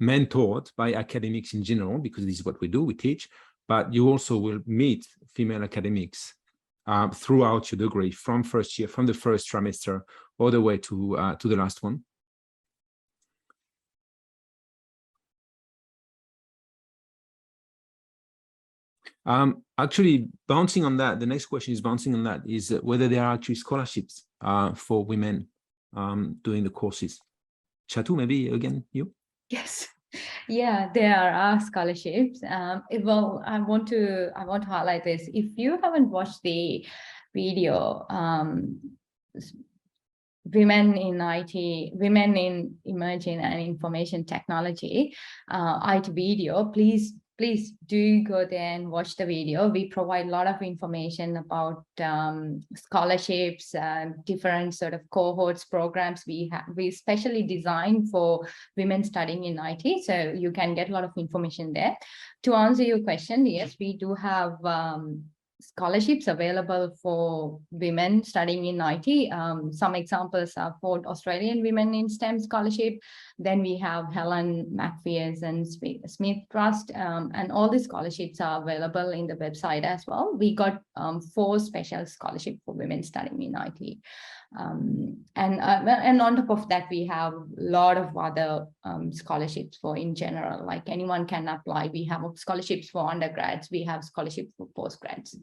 mentored by academics in general, because this is what we do, we teach, but you also will meet female academics throughout your degree, from the first trimester all the way to the last one. Actually, bouncing on that, the next question is bouncing on that, is whether there are actually scholarships for women doing the courses. Chatu, maybe again, you? Yes. Yeah, there are scholarships. Well, I want to highlight this. If you haven't watched the video, Women in IT, Women in Emerging and Information Technology, IT video, please do go there and watch the video. We provide a lot of information about scholarships, different sort of cohorts, programs we specially designed for women studying in IT. So you can get a lot of information there. To answer your question, yes, we do have scholarships available for women studying in IT. Some examples are for Australian Women in STEM Scholarship. Then we have Helen McPherson and Smith Trust, and all the scholarships are available in the website as well. We got 4 special scholarships for women studying in IT. And on top of that, we have a lot of other scholarships for in general, like anyone can apply. We have scholarships for undergrads, we have scholarships for postgrads.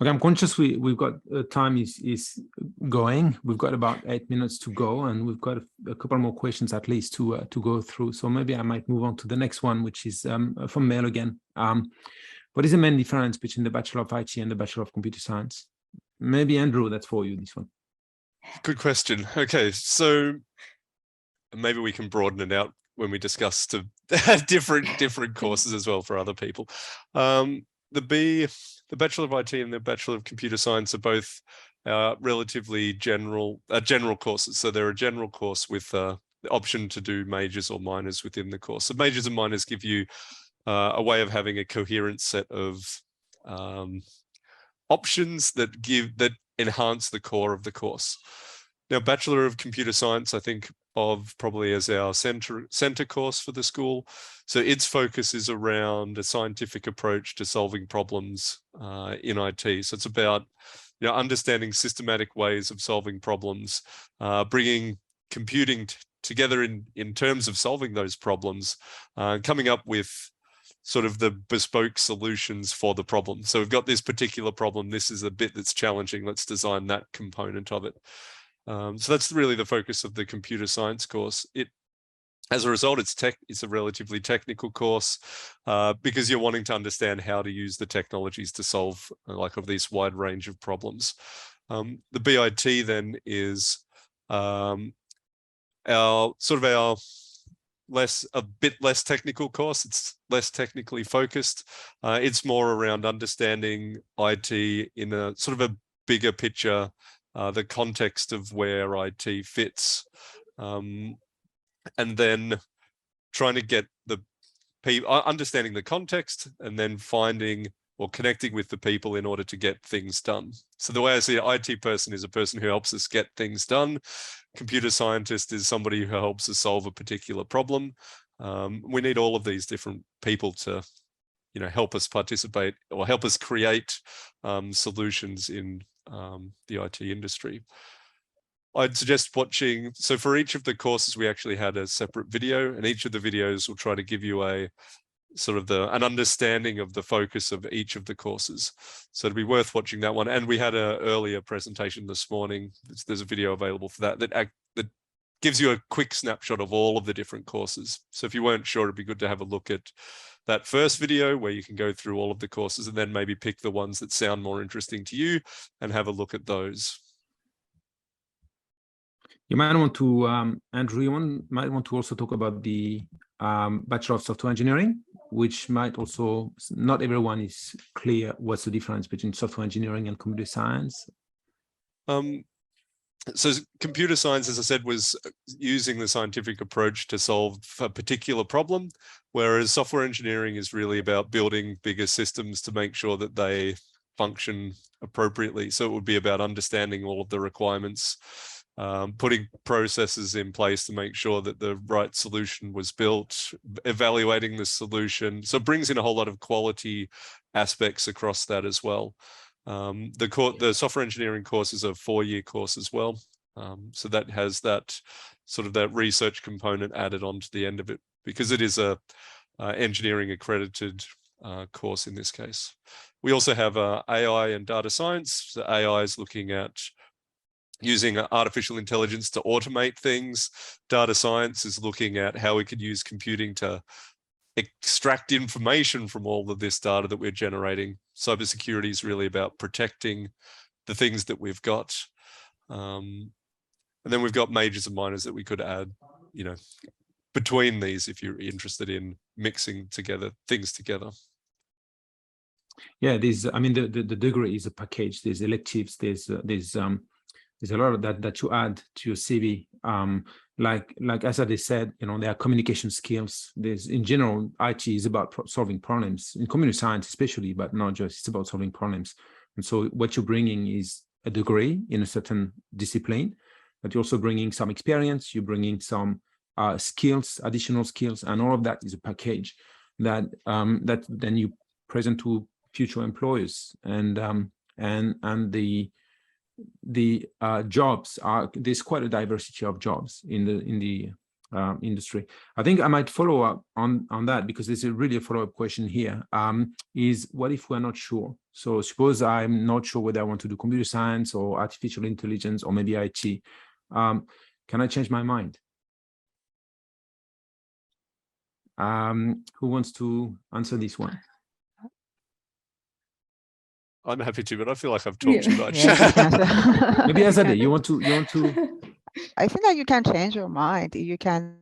Okay, I'm conscious we've got time is going. We've got about 8 minutes to go, and we've got a couple more questions at least to go through. So maybe I might move on to the next one, which is from Mel again. What is the main difference between the Bachelor of IT and the Bachelor of Computer Science? Maybe Andrew, that's for you, this one. Good question. Okay, so maybe we can broaden it out when we discuss to different courses as well for other people. The Bachelor of IT and the Bachelor of Computer Science are both relatively general courses. So they're a general course with the option to do majors or minors within the course. So majors and minors give you a way of having a coherent set of options that enhance the core of the course. Now, Bachelor of Computer Science, I think of probably as our center course for the school. So its focus is around a scientific approach to solving problems in IT. So it's about understanding systematic ways of solving problems, bringing computing together in terms of solving those problems, coming up with sort of the bespoke solutions for the problem. So we've got this particular problem. This is a bit that's challenging. Let's design that component of it. So that's really the focus of the computer science course. As a result, it's a relatively technical course because you're wanting to understand how to use the technologies to solve of this wide range of problems. The BIT then is a bit less technical course. It's less technically focused. It's more around understanding IT in a sort of a bigger picture, the context of where IT fits, and then trying to get the people understanding the context and then finding or connecting with the people in order to get things done. So the way I see an IT person is a person who helps us get things done. Computer scientist is somebody who helps us solve a particular problem. We need all of these different people to help us participate or help us create solutions in the IT industry. I'd suggest watching, so for each of the courses, we actually had a separate video, and each of the videos will try to give you a sort of an understanding of the focus of each of the courses. So it'd be worth watching that one. And we had an earlier presentation this morning. There's a video available for that gives you a quick snapshot of all of the different courses. So if you weren't sure, it'd be good to have a look at that first video where you can go through all of the courses and then maybe pick the ones that sound more interesting to you and have a look at those. You might want to, Andrew, might want to also talk about the Bachelor of Software Engineering, which might also, not everyone is clear what's the difference between software engineering and computer science. So computer science, as I said, was using the scientific approach to solve a particular problem, whereas software engineering is really about building bigger systems to make sure that they function appropriately. So it would be about understanding all of the requirements, putting processes in place to make sure that the right solution was built, evaluating the solution. So it brings in a whole lot of quality aspects across that as well. The software engineering course is a 4-year course as well. So that has that sort of that research component added onto the end of it, because it is a engineering accredited course in this case. We also have AI and data science. So AI is looking at using artificial intelligence to automate things. Data science is looking at how we could use computing to extract information from all of this data that we're generating. Cybersecurity is really about protecting the things that we've got. And then we've got majors and minors that we could add, you know, between these if you're interested in mixing together things together. Yeah, I mean, the degree is a package. There's electives, there's a lot of that you add to your CV. Like Azadeh said, you know, there are communication skills. There's, in general, IT is about solving problems, in computer science especially, but not just, it's about solving problems. And so what you're bringing is a degree in a certain discipline, but you're also bringing some experience, you're bringing some skills, additional skills, and all of that is a package that that then you present to future employers. And the jobs are, there's quite a diversity of jobs in the industry. I think I might follow up on that, because there's really a follow-up question here. Is what if we're not sure? So suppose I'm not sure whether I want to do computer science or artificial intelligence or maybe IT. Can I change my mind? Who wants to answer this one? I'm happy to, but I feel like I've talked too much. Maybe Azadeh, you want to? I think that you can change your mind. You can.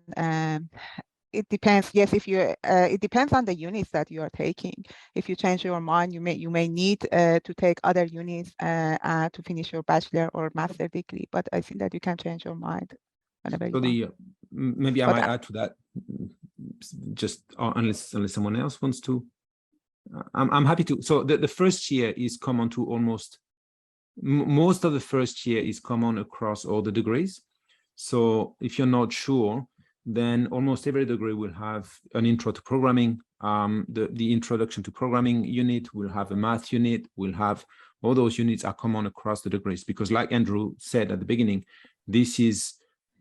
It depends. Yes, if you. It depends on the units that you are taking. If you change your mind, you may need to take other units to finish your bachelor or master degree. But I think that you can change your mind whenever you want. Maybe I might add to that. Just unless someone else wants to. I'm happy to. So the first year is common to almost most of the first year is common across all the degrees. So if you're not sure, then almost every degree will have an intro to programming. The introduction to programming unit will have a math unit, will have all those units are common across the degrees, because like Andrew said at the beginning, this is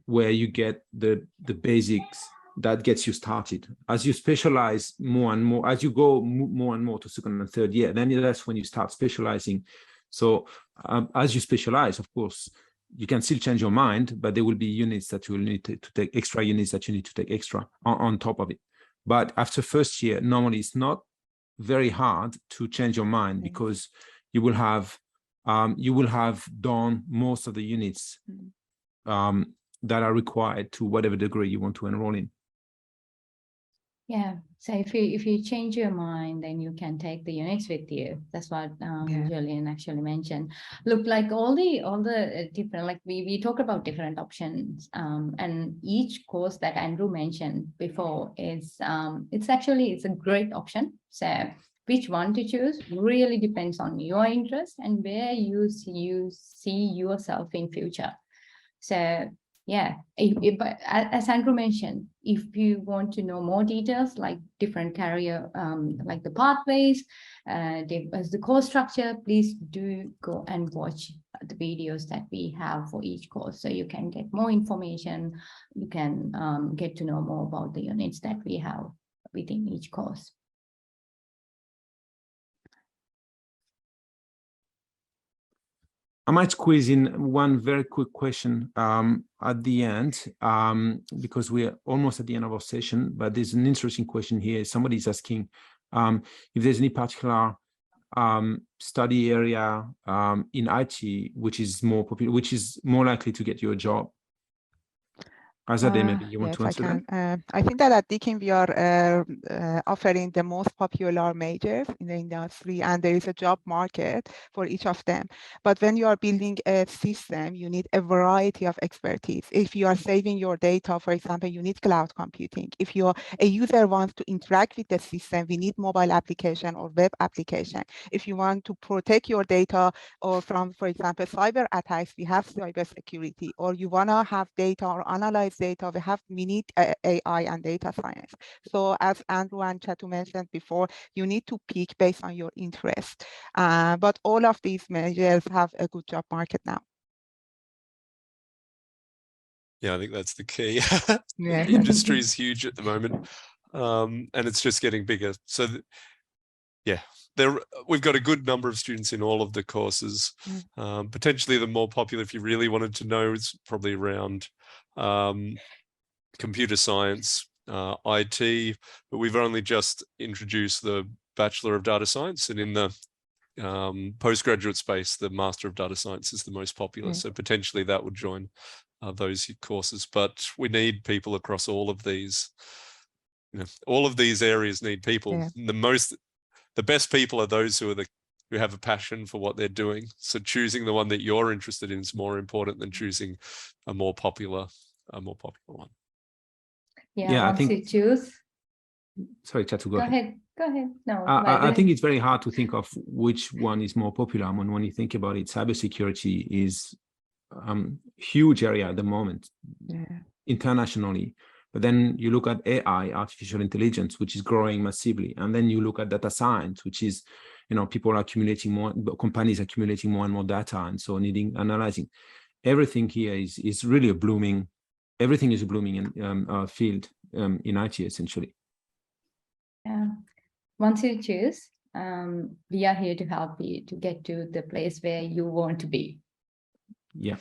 where you get the basics that gets you started. As you specialize more and more, as you go more and more to second and third year, then that's when you start specializing. So as you specialize, of course, you can still change your mind, but there will be units that you will need to take, extra units that you need to take extra on top of it. But after first year, normally it's not very hard to change your mind, because you will have done most of the units that are required to whatever degree you want to enroll in. Yeah, so if you change your mind, then you can take the units with you. That's what Julian actually mentioned. Look, like all the different, like we talk about different options, and each course that Andrew mentioned before is it's a great option. So which one to choose really depends on your interest and where you see yourself in future. So yeah, but as Andrew mentioned, if you want to know more details, like different career, like the pathways, as the course structure, please do go and watch the videos that we have for each course, so you can get more information. You can get to know more about the units that we have within each course. I might squeeze in one very quick question at the end, because we're almost at the end of our session, but there's an interesting question here. Somebody's asking if there's any particular study area in IT which is more popular, which is more likely to get you a job. Azadeh, maybe you want to answer that? I think that at Deakin we are offering the most popular majors in the industry, and there is a job market for each of them. But when you are building a system, you need a variety of expertise. If you are saving your data, for example, you need cloud computing. If a user wants to interact with the system, we need mobile application or web application. If you want to protect your data or from, for example, cyber attacks, we have cyber security. Or you want to have data or analyze data, we need AI and data science. So as Andrew and Chatu mentioned before, you need to pick based on your interest. But all of these majors have a good job market now. Yeah, I think that's the key. The industry is huge at the moment, and it's just getting bigger. So yeah, we've got a good number of students in all of the courses. Potentially the more popular, if you really wanted to know, is probably around computer science, IT, but we've only just introduced the Bachelor of Data Science, and in the postgraduate space, the Master of Data Science is the most popular. So potentially that would join those courses, but we need people across all of these. All of these areas need people. The best people are those who have a passion for what they're doing. So choosing the one that you're interested in is more important than choosing a more popular one. Yeah, I think. You choose. Sorry, Chatu, Go ahead. Go ahead. No, I think it's very hard to think of which one is more popular. I mean, when you think about it, cybersecurity is huge area at the moment internationally. But then you look at AI, artificial intelligence, which is growing massively. And then you look at data science, which is, people are accumulating more, companies accumulating more and more data, and so needing analyzing. Everything here is really everything is a blooming field in IT, essentially. Yeah. Once you choose, we are here to help you to get to the place where you want to be. Yeah.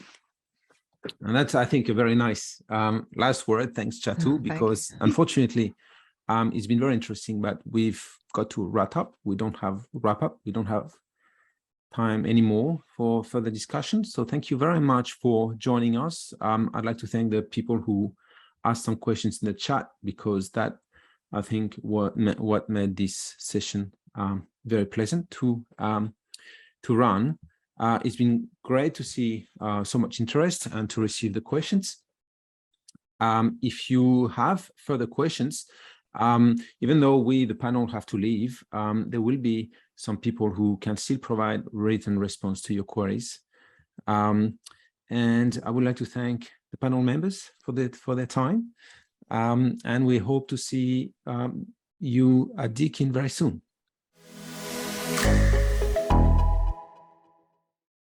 And that's, I think, a very nice last word. Thanks, Chatu, because unfortunately, it's been very interesting, but we've got to wrap up. We don't have time anymore for further discussion. So thank you very much for joining us. I'd like to thank the people who asked some questions in the chat, because that, I think, what made this session very pleasant to run. It's been great to see so much interest and to receive the questions. If you have further questions, even though we, the panel, have to leave, there will be some people who can still provide written response to your queries. And I would like to thank the panel members for their time. And we hope to see you at Deakin very soon.